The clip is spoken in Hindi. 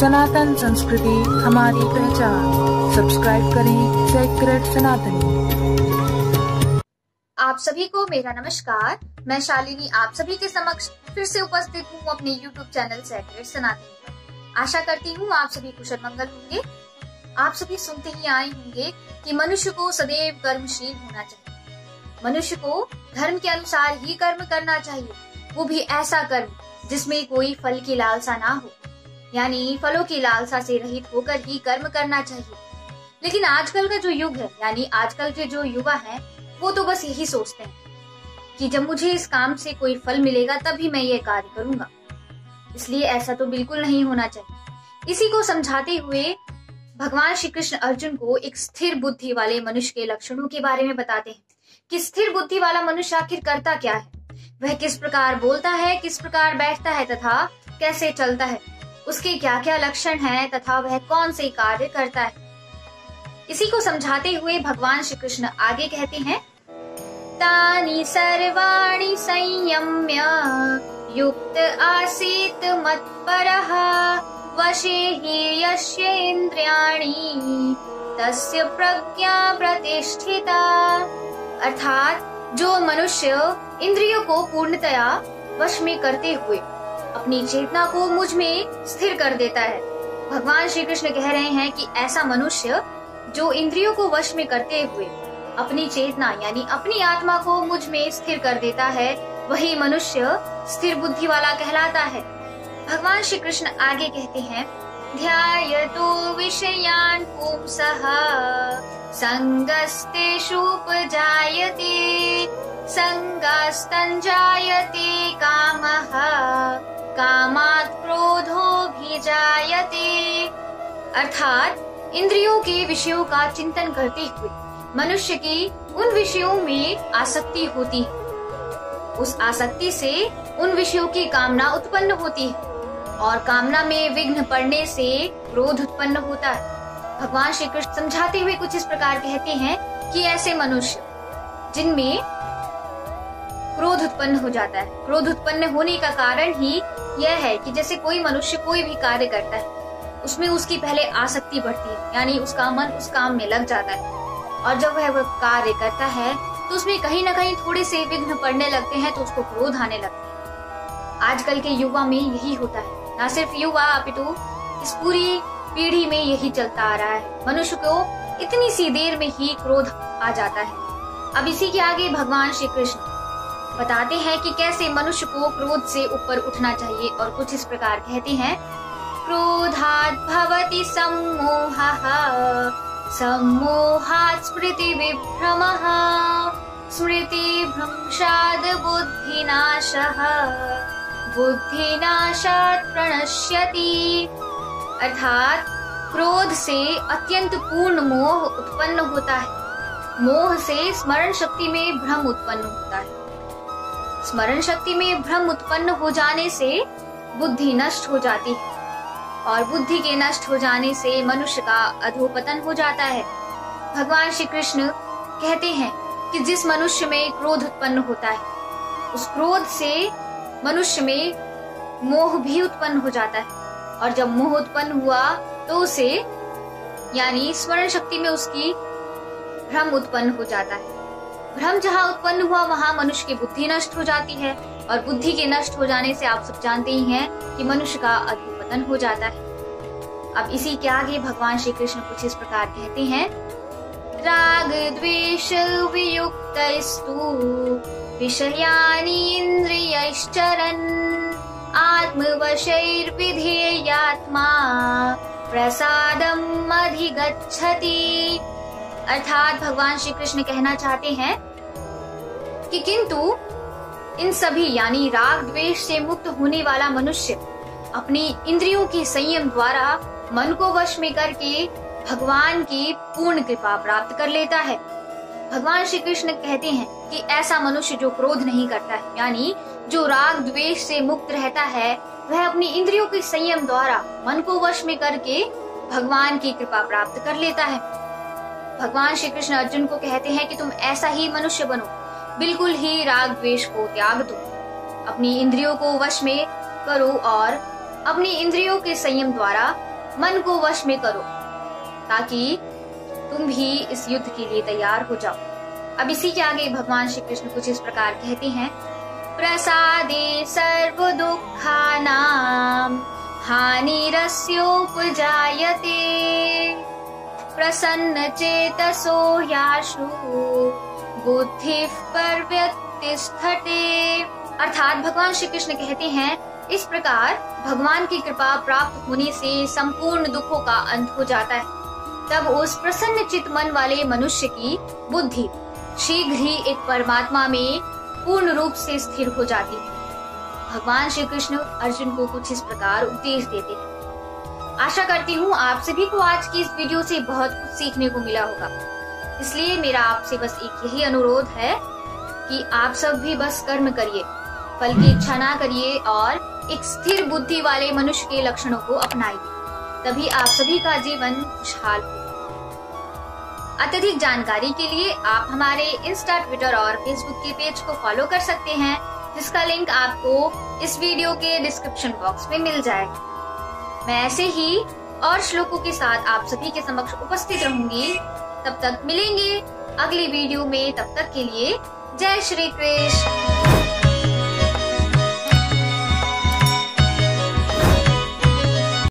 सनातन संस्कृति हमारी पहचान। सब्सक्राइब करें सेक्रेड सनातनी। आप सभी को मेरा नमस्कार। मैं शालिनी आप सभी के समक्ष फिर से उपस्थित हूँ अपने YouTube चैनल सेक्रेड सनातनी पर। आशा करती हूँ आप सभी कुशल मंगल होंगे। आप सभी सुनते ही आए होंगे कि मनुष्य को सदैव कर्मशील होना चाहिए। मनुष्य को धर्म के अनुसार ही कर्म करना चाहिए, वो भी ऐसा कर्म जिसमें कोई फल की लालसा ना हो, यानी फलों की लालसा से रहित होकर ही कर्म करना चाहिए। लेकिन आजकल का जो युग है, यानी आजकल के जो युवा हैं, वो तो बस यही सोचते हैं कि जब मुझे इस काम से कोई फल मिलेगा तभी मैं ये कार्य करूंगा। इसलिए ऐसा तो बिल्कुल नहीं होना चाहिए। इसी को समझाते हुए भगवान श्री कृष्ण अर्जुन को एक स्थिर बुद्धि वाले मनुष्य के लक्षणों के बारे में बताते हैं कि स्थिर बुद्धि वाला मनुष्य आखिर करता क्या है, वह किस प्रकार बोलता है, किस प्रकार बैठता है तथा कैसे चलता है, उसके क्या क्या लक्षण हैं तथा वह कौन से कार्य करता है। इसी को समझाते हुए भगवान श्री कृष्ण आगे कहते हैं, तानि सर्वाणि संयम्य युक्त आसीत मत्परः वशे हि यस्य इंद्रियाणि तस्य प्रज्ञा प्रतिष्ठिता। अर्थात जो मनुष्य इंद्रियों को पूर्णतया वश में करते हुए अपनी चेतना को मुझ में स्थिर कर देता है। भगवान श्री कृष्ण कह रहे हैं कि ऐसा मनुष्य जो इंद्रियों को वश में करते हुए अपनी चेतना यानी अपनी आत्मा को मुझ में स्थिर कर देता है, वही मनुष्य स्थिर बुद्धि वाला कहलाता है। भगवान श्री कृष्ण आगे कहते हैं, ध्यायतो विषयान् पुंसः संगस्तेषुपजायते संगस्तञ्जायते कामः कामात् क्रोधोऽभिजायते। अर्थात इंद्रियों के विषयों का चिंतन करते हुए मनुष्य की उन विषयों में आसक्ति होती है, उस आसक्ति से उन विषयों की कामना उत्पन्न होती है और कामना में विघ्न पड़ने से क्रोध उत्पन्न होता है। भगवान श्री कृष्ण समझाते हुए कुछ इस प्रकार कहते हैं कि ऐसे मनुष्य जिनमें क्रोध उत्पन्न हो जाता है, क्रोध उत्पन्न होने का कारण ही यह है कि जैसे कोई मनुष्य कोई भी कार्य करता है उसमें उसकी पहले आसक्ति बढ़ती है, यानी उसका मन उस काम में लग जाता है और जब वह कार्य करता है तो उसमें कहीं ना कहीं थोड़े से विघ्न पड़ने लगते हैं तो उसको क्रोध आने लगता है। आजकल के युवा में यही होता है, न सिर्फ युवा अपितु इस पूरी पीढ़ी में यही चलता आ रहा है। मनुष्य को इतनी सी देर में ही क्रोध आ जाता है। अब इसी के आगे भगवान श्री कृष्ण बताते हैं कि कैसे मनुष्य को क्रोध से ऊपर उठना चाहिए और कुछ इस प्रकार कहते हैं, क्रोधात् भवति सम्मोहः सम्मोहात् स्मृतिविभ्रमः स्मृतिभ्रंशात् बुद्धिनाशः बुद्धिनाशात् प्रणश्यति। अर्थात क्रोध से अत्यंत पूर्ण मोह उत्पन्न होता है। मोह से स्मरण शक्ति में भ्रम उत्पन्न होता है। स्मरण शक्ति में भ्रम उत्पन्न हो जाने से बुद्धि नष्ट हो जाती है और बुद्धि के नष्ट हो जाने से मनुष्य का अधोपतन हो जाता है। भगवान श्री कृष्ण कहते हैं कि जिस मनुष्य में क्रोध उत्पन्न होता है उस क्रोध से मनुष्य में मोह भी उत्पन्न हो जाता है और जब मोह उत्पन्न हुआ तो उसे यानी स्मरण शक्ति में उसकी भ्रम उत्पन्न हो जाता है। भ्रम जहाँ उत्पन्न हुआ वहाँ मनुष्य की बुद्धि नष्ट हो जाती है और बुद्धि के नष्ट हो जाने से आप सब जानते ही हैं कि मनुष्य का अधोपतन हो जाता है। अब इसी के आगे भगवान श्री कृष्ण कुछ इस प्रकार कहते हैं, राग द्वेष वियुक्तस्तु विषयानि इन्द्रियैश्चरन् आत्मवशैर्विधेयात्मा प्रसादम् अधिगच्छति। अर्थात भगवान श्री कृष्ण कहना चाहते हैं कि किंतु इन सभी यानी राग द्वेष से मुक्त होने वाला मनुष्य अपनी इंद्रियों के संयम द्वारा मन को वश में करके भगवान की पूर्ण कृपा प्राप्त कर लेता है। भगवान श्री कृष्ण कहते हैं कि ऐसा मनुष्य जो क्रोध नहीं करता है, यानी जो राग द्वेष से मुक्त रहता है, वह अपनी इंद्रियों के संयम द्वारा मन को वश में करके भगवान की कृपा प्राप्त कर लेता है। भगवान श्री कृष्ण अर्जुन को कहते हैं कि तुम ऐसा ही मनुष्य बनो, बिल्कुल ही राग द्वेष को त्याग दो, अपनी इंद्रियों को वश में करो और अपनी इंद्रियों के संयम द्वारा मन को वश में करो ताकि तुम भी इस युद्ध के लिए तैयार हो जाओ। अब इसी के आगे भगवान श्री कृष्ण कुछ इस प्रकार कहते हैं, प्रसादे सर्व दुःखानां हानिरस्योपजायते प्रसन्न चेतसो याशु बुद्धिः पर्यतिष्ठते। अर्थात भगवान श्री कृष्ण कहते हैं, इस प्रकार भगवान की कृपा प्राप्त होने से संपूर्ण दुखों का अंत हो जाता है। तब उस प्रसन्न चित्त मन वाले मनुष्य की बुद्धि शीघ्र ही एक परमात्मा में पूर्ण रूप से स्थिर हो जाती है। भगवान श्री कृष्ण अर्जुन को कुछ इस प्रकार उपदेश देते हैं। आशा करती हूँ आप सभी को आज की इस वीडियो से बहुत कुछ सीखने को मिला होगा। इसलिए मेरा आपसे बस एक यही अनुरोध है कि आप सब भी बस कर्म करिए, फल की इच्छा ना करिए और एक स्थिर बुद्धि वाले मनुष्य के लक्षणों को अपनाइए, तभी आप सभी का जीवन खुशहाल हो। अत्यधिक जानकारी के लिए आप हमारे इंस्टा, ट्विटर और फेसबुक के पेज को फॉलो कर सकते हैं, जिसका लिंक आपको इस वीडियो के डिस्क्रिप्शन बॉक्स में मिल जाएगा। मैं ऐसे ही और श्लोकों के साथ आप सभी के समक्ष उपस्थित रहूंगी। तब तक मिलेंगे अगली वीडियो में। तब तक के लिए जय श्री कृष्ण।